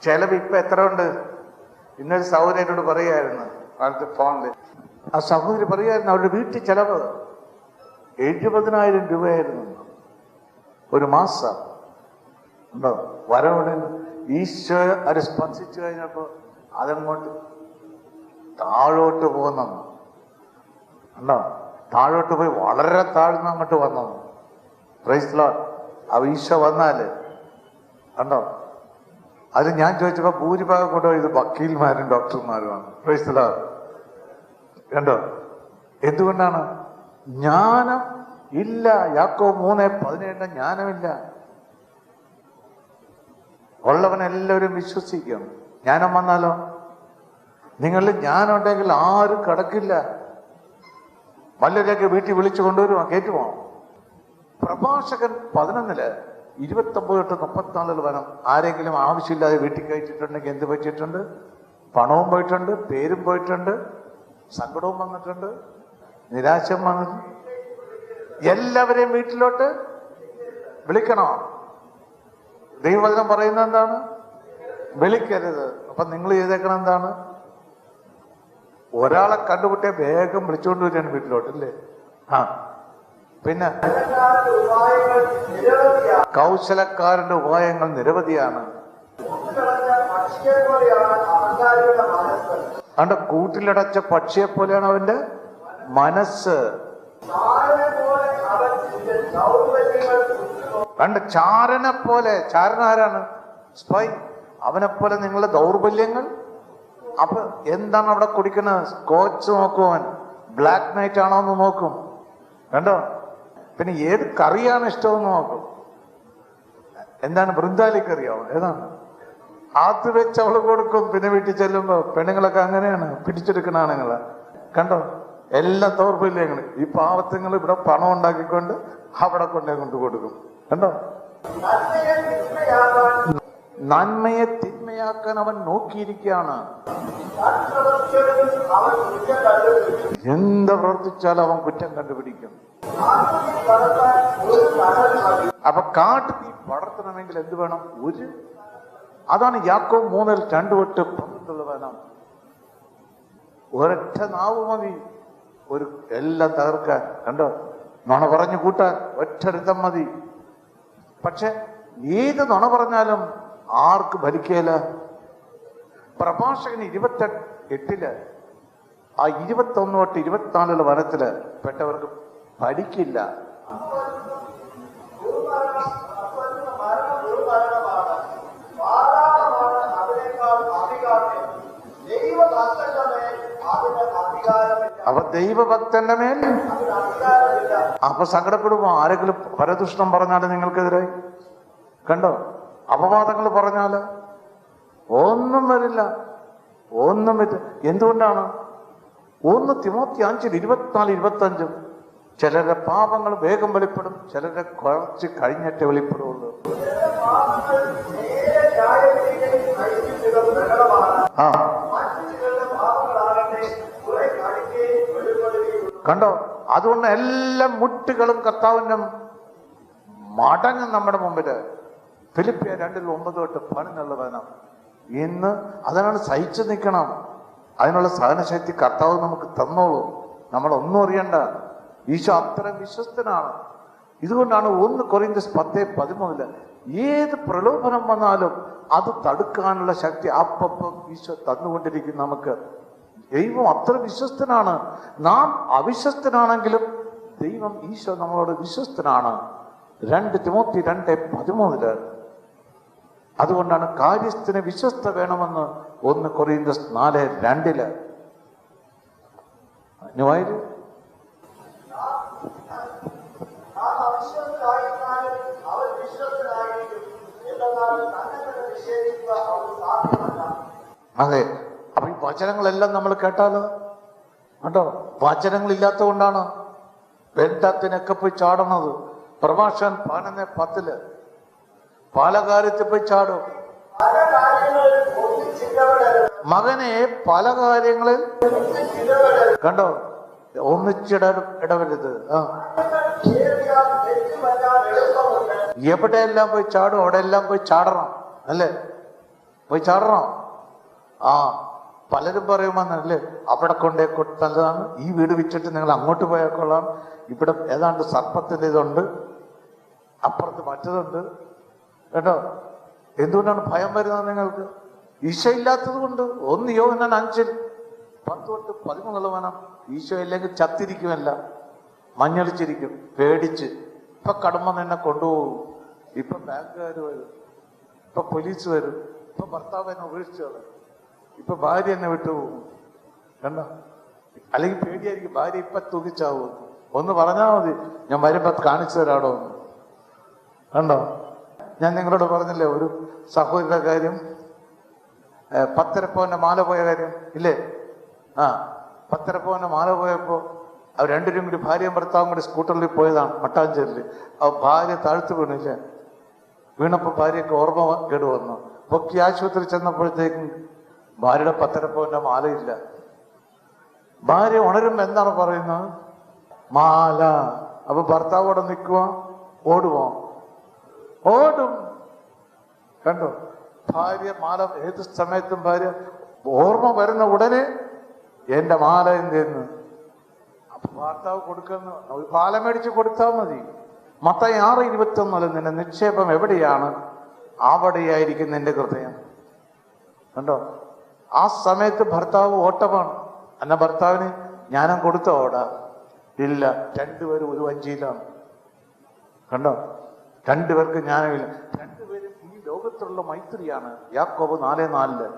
ചെലവ് ഇപ്പൊ എത്ര ഉണ്ട്? ഇന്നൊരു സഹോദരിയോട് പറയായിരുന്നു അടുത്ത ഫോണില്. ആ സഹോദരി പറയായിരുന്നു അവരുടെ വീട്ടിൽ ചെലവ് 70,000 രൂപയായിരുന്നു ഒരു മാസം. ഉണ്ടോ? വരവിടെ ഈശോ അത് സ്പർശിച്ചു കഴിഞ്ഞപ്പോ അതങ്ങോട്ട് താഴോട്ട് പോകുന്നു. ഉണ്ടോ? താഴോട്ട് പോയി വളരെ താഴ്ന്ന് അങ്ങോട്ട് വന്നു. Praise lord. ആ ഈശോ വന്നാല് കണ്ടോ? അത് ഞാൻ ചോദിച്ചപ്പോ ഭൂരിഭാഗം കൂടെ ഇത് വക്കീൽമാരും ഡോക്ടർമാരുമാണ്. Praise Lord. കണ്ടോ? എന്തുകൊണ്ടാണ്? ജ്ഞാനം ഇല്ല. യാക്കോബ് 3:17 ജ്ഞാനമില്ല. ഉള്ളവനെല്ലാവരും വിശ്വസിക്കും. ജ്ഞാനം വന്നാലോ? നിങ്ങളിൽ ജ്ഞാനം ഉണ്ടെങ്കിൽ ആരും കടക്കില്ല. വല്ലവരെയൊക്കെ വീട്ടിൽ വിളിച്ചു കൊണ്ടുവരുമോ? കയറ്റുമോ? പ്രഭാഷകൻ 11 29-34 വനം ആരെങ്കിലും ആവശ്യമില്ലാതെ വീട്ടിൽ കയറ്റിട്ടുണ്ടെങ്കിൽ എന്ത് പറ്റിയിട്ടുണ്ട്? പണവും പോയിട്ടുണ്ട്, പേരും പോയിട്ടുണ്ട്, സങ്കടവും വന്നിട്ടുണ്ട്, നിരാശയും വന്നിട്ടുണ്ട്. എല്ലാവരെയും വീട്ടിലോട്ട് വിളിക്കണോ? ദൈവവചനം പറയുന്നത് എന്താണ്? വിളിക്കരുത്. അപ്പൊ നിങ്ങൾ ചെയ്തേക്കണം എന്താണ്? ഒരാളെ കണ്ടുപിട്ടിയ വേഗം വിളിച്ചുകൊണ്ട് വരികയാണ് വീട്ടിലോട്ട്, അല്ലേ? ആ, പിന്നെ കൗശലക്കാരന്റെ ഉപായങ്ങൾ നിരവധിയാണ്. അവന്റെ കൂട്ടിലടച്ച പക്ഷിയെ പോലെയാണ് അവന്റെ മനസ്സ്. കണ്ട് ചാരനെ പോലെ. ചാരൻ ആരാണ്? സ്പൈ. അവനെ പോലെ നിങ്ങളുടെ ദൗർബല്യങ്ങൾ. അപ്പൊ എന്താണ് അവിടെ കുടിക്കുന്നത്? സ്കോച്ച് നോക്കും അവൻ. ബ്ലാക്ക് നൈറ്റ് ആണോ എന്ന് നോക്കും. കണ്ടോ? പിന്നെ ഏത് കറിയാണ് ഇഷ്ടമെന്ന് നോക്കും. എന്താണ്? ബൃന്ദാലി കറിയാവും. ഏതാണ്? ആത്ത് വെച്ച് അവള് കൊടുക്കും. പിന്നെ വീട്ടിൽ ചെല്ലുമ്പോ പെണ്ണുങ്ങളൊക്കെ അങ്ങനെയാണ് പിടിച്ചെടുക്കണ ആണുങ്ങള്. കണ്ടോ? എല്ലാം ദൗർബല്യങ്ങൾ. ഈ പാവത്തുങ്ങൾ ഇവിടെ പണം ഉണ്ടാക്കിക്കൊണ്ട് അവിടെ കൊണ്ടേ കൊണ്ട് കൊടുക്കും. കണ്ടോ? നന്മയെ തിന്മയാക്കാൻ അവൻ നോക്കിയിരിക്കുകയാണ്. എന്ത് പ്രവർത്തിച്ചാലും അവൻ കുറ്റം കണ്ടുപിടിക്കും. അപ്പൊ കാട്ടു തീ പടർത്തണമെങ്കിൽ എന്ത് വേണം? അതാണ് യാക്കോബ് 3:2-12 വേണം. ഒരൊറ്റ നാവ് മതി ഒരു എല്ലാം തകർക്കാൻ. കണ്ടോ? നുണ പറഞ്ഞു കൂട്ടാൻ ഒറ്റടുത്തം മതി. പക്ഷെ ഏത് നുണ പറഞ്ഞാലും ആർക്ക് ഫലിക്കേല? പ്രഭാഷകൻ 28 ആ 21-24 വനത്തില് പെട്ടവർക്ക് ഫലിക്കില്ല. അപ്പൊ ദൈവഭക്തന്റെ മേൽ അപ്പൊ സങ്കടപ്പെടുമ്പോ ആരെങ്കിലും പരദൂഷണം പറഞ്ഞാല് നിങ്ങൾക്കെതിരായി, കണ്ടോ? അപവാദങ്ങൾ പറഞ്ഞാല് ഒന്നും വരില്ല, ഒന്നും പറ്റില്ല. എന്തുകൊണ്ടാണ്? 1 തിമോത്തി 5:24-25 ചിലരുടെ പാപങ്ങൾ വേഗം വെളിപ്പെടും, ചിലരുടെ കുറച്ച് കഴിഞ്ഞിട്ട് വെളിപ്പെടുള്ളൂ. ആ, കണ്ടോ? അതുകൊണ്ട് എല്ലാ മുട്ടുകളും കർത്താവിന്റെ മടങ്ങും നമ്മുടെ മുമ്പില്. ഫിലിപ്പിയർ 2:9 പണിനുള്ള വേണം. ഇന്ന് അതിനാണ് സഹിച്ചു നിൽക്കണം. അതിനുള്ള സഹനശക്തി കർത്താവ് നമുക്ക് തന്നോളൂ. നമ്മളൊന്നും അറിയണ്ട. ഈശോ അത്ര വിശ്വസ്തനാണ്. ഇതുകൊണ്ടാണ് 1 കൊരിന്ത്യർ 10:13 ഏത് പ്രലോഭനം വന്നാലും അത് തടുക്കാനുള്ള ശക്തി അപ്പം ഈശോ തന്നുകൊണ്ടിരിക്കും നമുക്ക്. ദൈവം അത്ര വിശ്വസ്തനാണ്. നാം അവിശ്വസ്തനാണെങ്കിലും ദൈവം ഈശോ നമ്മളോട് വിശ്വസ്തനാണ്. 2 തിമോത്തി 2:13 അതുകൊണ്ടാണ് കാര്യസ്ഥന് വിശ്വസ്ത വേണമെന്ന് 1 കൊരിന്ത്യർ 4:2 ന്യായത്. അതെ. അപ്പൊ ഈ വചനങ്ങളെല്ലാം നമ്മൾ കേട്ടാലോ? കേട്ടോ? വചനങ്ങൾ ഇല്ലാത്തത് കൊണ്ടാണ് ബന്ധത്തിനൊക്കെ പോയി ചാടുന്നത്. പ്രഭാഷകൻ 11:10 പല കാര്യത്തിൽ പോയി ചാടും. മകനെ പല കാര്യങ്ങളിൽ കണ്ടോ ഒന്നിച്ചിടവരുത്. എവിടെയെല്ലാം പോയി ചാടും അവിടെ എല്ലാം പോയി ചാടണം, അല്ലേ? പോയി ചാടണോ? ആ പലരും പറയുമെന്നല്ലേ, അവിടെ കൊണ്ടേ നല്ലതാണ്, ഈ വീട് വിറ്റിട്ട് നിങ്ങൾ അങ്ങോട്ട് പോയാൽ കൊള്ളാം, ഇവിടെ ഏതാണ്ട് സർപ്പത്തിന്റെ ഇതുണ്ട്, അപ്പുറത്ത് മറ്റതുണ്ട് കേട്ടോ. എന്തുകൊണ്ടാണ് ഭയം വരുന്നത് നിങ്ങൾക്ക്? ഈശോ ഇല്ലാത്തത് കൊണ്ട്. 1 യോഹന്നാൻ 5:10-13 ഈശോ ഇല്ലെങ്കിൽ ചത്തിരിക്കുമല്ല, മഞ്ഞളിച്ചിരിക്കും പേടിച്ച്. ഇപ്പൊ കടമ നിന്നെ കൊണ്ടുപോകും, ഇപ്പൊ ബാങ്കുകാർ വരും, ഇപ്പൊ പോലീസ് വരും, ഇപ്പൊ ഭർത്താവ് എന്നെ ഉപേക്ഷിച്ചു കളയും, ഇപ്പൊ ഭാര്യ എന്നെ വിട്ടുപോകും കണ്ടോ. അല്ലെങ്കിൽ പേടിയായിരിക്കും, ഭാര്യ ഇപ്പൊ തൂക്കിച്ചാവും. ഒന്ന് പറഞ്ഞാൽ മതി, ഞാൻ വരുമ്പോ കാണിച്ചു തരാടോ ഒന്ന് കണ്ടോ. ഞാൻ നിങ്ങളോട് പറഞ്ഞില്ലേ ഒരു സഹോദരിയുടെ കാര്യം, 10.5 പവന്റെ മാല പോയ കാര്യം ഇല്ലേ? 10.5 പവന്റെ മാല പോയപ്പോ അവർ രണ്ടുപേരും കൂടി, ഭാര്യയും ഭർത്താവും കൂടി സ്കൂട്ടറിൽ പോയതാണ് മട്ടാഞ്ചേരില്. ഭാര്യ താഴ്ത്തു വീണില്ലേ, വീണപ്പോ ഭാര്യയ്ക്ക് ഓർമ്മ കേട് വന്നു. പൊക്കി ആശുപത്രി ചെന്നപ്പോഴത്തേക്കും ഭാര്യയുടെ 10.5 പവന്റെ മാലയില്ല. ഭാര്യ ഉണരുമ്പോ എന്താണ് പറയുന്നത്? മാല. അപ്പൊ ഭർത്താവോടെ നിൽക്കുവാ, ഓടുവോ? ഓടും കണ്ടോ. ഭാര്യ മാല ഏത് സമയത്തും ഭാര്യ ഓർമ്മ വരുന്ന ഉടനെ എന്റെ മാല എന്തെന്ന്. അപ്പൊ ഭർത്താവ് കൊടുക്കുന്ന പാല മേടിച്ച് കൊടുത്താൽ മതി. മത്തായി 6:21 നിന്റെ നിക്ഷേപം എവിടെയാണ് അവിടെയായിരിക്കും നിന്റെ ഹൃദയം കണ്ടോ. ആ സമയത്ത് ഭർത്താവ് ഓട്ടമാണ്. എന്നാ ഭർത്താവിന് ജ്ഞാനം കൊടുത്ത ഓടാ ഇല്ല, 2 പേരും ഒരു വഞ്ചിയിലാണ് കണ്ടോ. 2 പേർക്ക് ജ്ഞാനമില്ല. 2 പേരും ഈ ലോകത്തുള്ള മൈത്രിയാണ്. യാക്കോബ് 4:4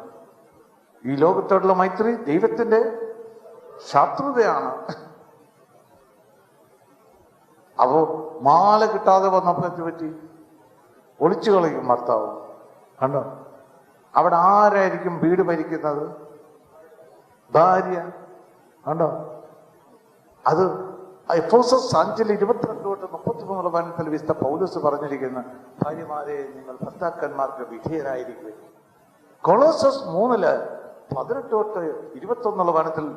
ഈ ലോകത്തോടുള്ള മൈത്രി ദൈവത്തിന്റെ ശത്രുതയാണ്. അപ്പോ മാല കിട്ടാതെ വന്നപ്പോ പറ്റി ഒളിച്ചു കളയും ഭർത്താവ് കണ്ടോ. അവിടെ ആരായിരിക്കും വീട് ഭരിക്കുന്നത്? ഭാര്യ കണ്ടോ. അത് എഫേസ്യർ 5:22-33 വിശുദ്ധ പൗലോസ് പറഞ്ഞിരിക്കുന്ന ഭാര്യമാരെ നിങ്ങൾ ഭർത്താക്കന്മാർക്ക് വിധേയരായിരിക്കും. കൊളോസസ് 3:18-21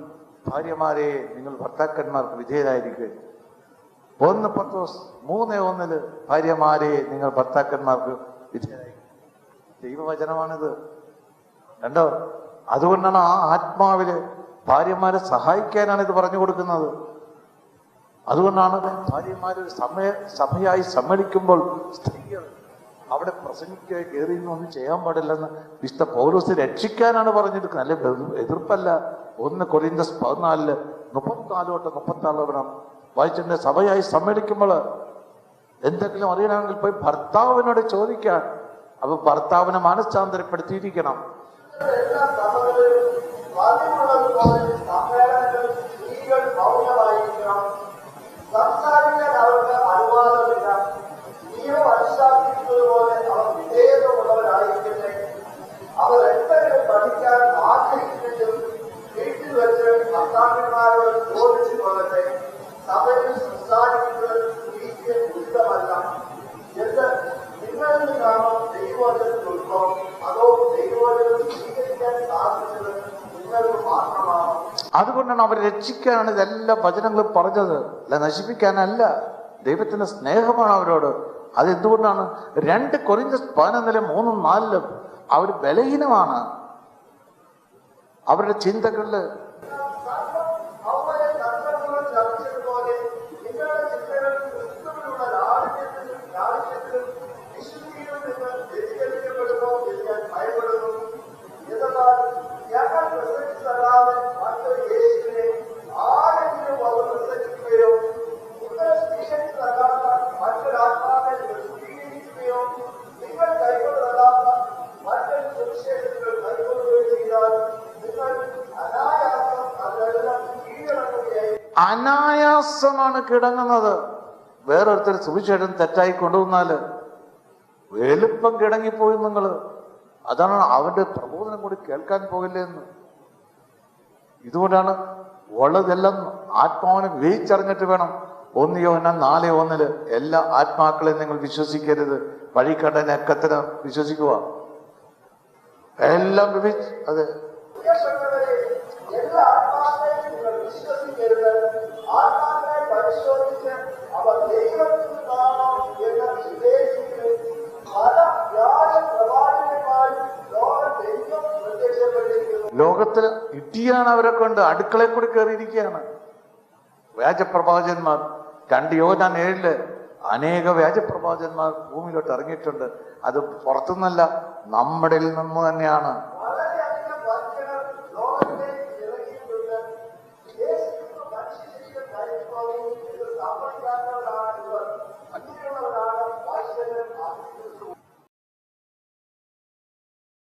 ഭാര്യമാരെ നിങ്ങൾ ഭർത്താക്കന്മാർക്ക് വിധേയരായിരിക്കും. 1 പത്രോസ് 3:1 ഭാര്യമാരെ നിങ്ങൾ ഭർത്താക്കന്മാർക്ക് വിധേയരായിരിക്കും. ദൈവവചനമാണിത് കണ്ടോ. അതുകൊണ്ടാണ് ആ ആത്മാവില് ഭാര്യമാരെ സഹായിക്കാനാണ് ഇത് പറഞ്ഞു കൊടുക്കുന്നത്. അതുകൊണ്ടാണ് ഭാര്യമാരൊരു സഭയായി സമ്മേളിക്കുമ്പോൾ സ്ത്രീകൾ അവിടെ പ്രസംഗിക്കുക കയറിയൊന്നും ചെയ്യാൻ പാടില്ലെന്ന് വിശുദ്ധ പൗലോസ് രക്ഷിക്കാനാണ് പറഞ്ഞെടുക്കുന്നത്, അല്ലെ എതിർപ്പല്ല. 1 കൊരിന്ത്യസ് 14:34-36 വായിച്ചിട്ടുണ്ട്. സഭയായി സമ്മേളിക്കുമ്പോൾ എന്തെങ്കിലും അറിയണമെങ്കിൽ പോയി ഭർത്താവിനോട് ചോദിക്കാൻ. അപ്പൊ ഭർത്താവിനെ മനഃശാന്തരപ്പെടുത്തിയിരിക്കണം. സംസാരിക്കാൻ അവർക്ക് അനുവാദമില്ല. നിയമം അനുശാസിക്കുന്നതുപോലെ അവർ വിധേയതമുള്ളവരായിരിക്കട്ടെ. അവർ എന്തെങ്കിലും പഠിക്കാൻ ആഗ്രഹിക്കുമെങ്കിലും വീട്ടിൽ വെച്ച് ഭർത്താക്കന്മാരോട് ചോദിച്ചു കൊള്ളട്ടെ. സഭയിൽ സംസാരിക്കുന്നത് സ്ത്രീക്ക് ഉചിതമല്ല എന്ന് നിങ്ങളിൽ നിന്നാണോ ദൈവവചനത്തിൽ ഉത്ഭവം, അതോ ദൈവവചനം സ്വീകരിക്കാൻ സാധിച്ചത് നിങ്ങൾക്ക് മാത്രമാണോ? അതുകൊണ്ടാണ് അവർ രക്ഷിക്കാനാണ് ഇതെല്ലാം വചനങ്ങളും പറഞ്ഞത്, അല്ല നശിപ്പിക്കാനല്ല. ദൈവത്തിന്റെ സ്നേഹമാണ് അവരോട്. അതെന്തുകൊണ്ടാണ്? 2 കൊരിന്ത്യസ് 11:3-4 അവർ ബലഹീനമാണ്. അവരുടെ ചിന്തകളില് അനായാസമാണ് കിടങ്ങുന്നത്. വേറൊരുത്തർ സുവിശേഷം തെറ്റായി കൊണ്ടുവന്നാല് എളുപ്പം കിടങ്ങിപ്പോയി നിങ്ങള്. അതാണ് അവന്റെ പ്രബോധനം കൂടി കേൾക്കാൻ പോകില്ല എന്ന്. ഇതുകൊണ്ടാണ് ഉള്ളതെല്ലാം ആത്മാവിനെ വിവേചിച്ചറിഞ്ഞിട്ട് വേണം. 1 യോഹന്നാൻ 4:1 എല്ലാ ആത്മാക്കളെയും നിങ്ങൾ വിശ്വസിക്കരുത്, വഴി കണ്ട നെക്കത്തിന് വിശ്വസിക്കുക. എല്ലാം അതെ ആത്മാക്കളെ പരിശോധിച്ച് അവർ ദൈവത്തിൽ നിന്നാണോ എന്ന് വിവേചിക്കുന്നു. പല വ്യാജ പ്രവാചകന്മാരും ലോകം ലോകത്തിൽ ഇടിയാണ് അവരെ കൊണ്ട് അടുക്കളയിൽ കൂടി കയറിയിരിക്കുകയാണ് വ്യാജപ്രവാചകന്മാർ. 2 യോഹന്നാൻ 7 അനേക വ്യാജപ്രവാചകന്മാർ ഭൂമിയിലോട്ട് ഇറങ്ങിയിട്ടുണ്ട്. അത് പുറത്തുനിന്നല്ല, നമ്മുടെ നിന്ന് തന്നെയാണ്. വളരെയധികം ഭക്തർ ലോകത്തേക്ക് ഇറങ്ങിയിട്ടുണ്ട്. യേശു മനുഷ്യശരീരം ധരിക്കുകയും ഇത് സമ്മതിക്കാത്തവരാണ് ഇവർ. അങ്ങനെയുള്ളവരാണ്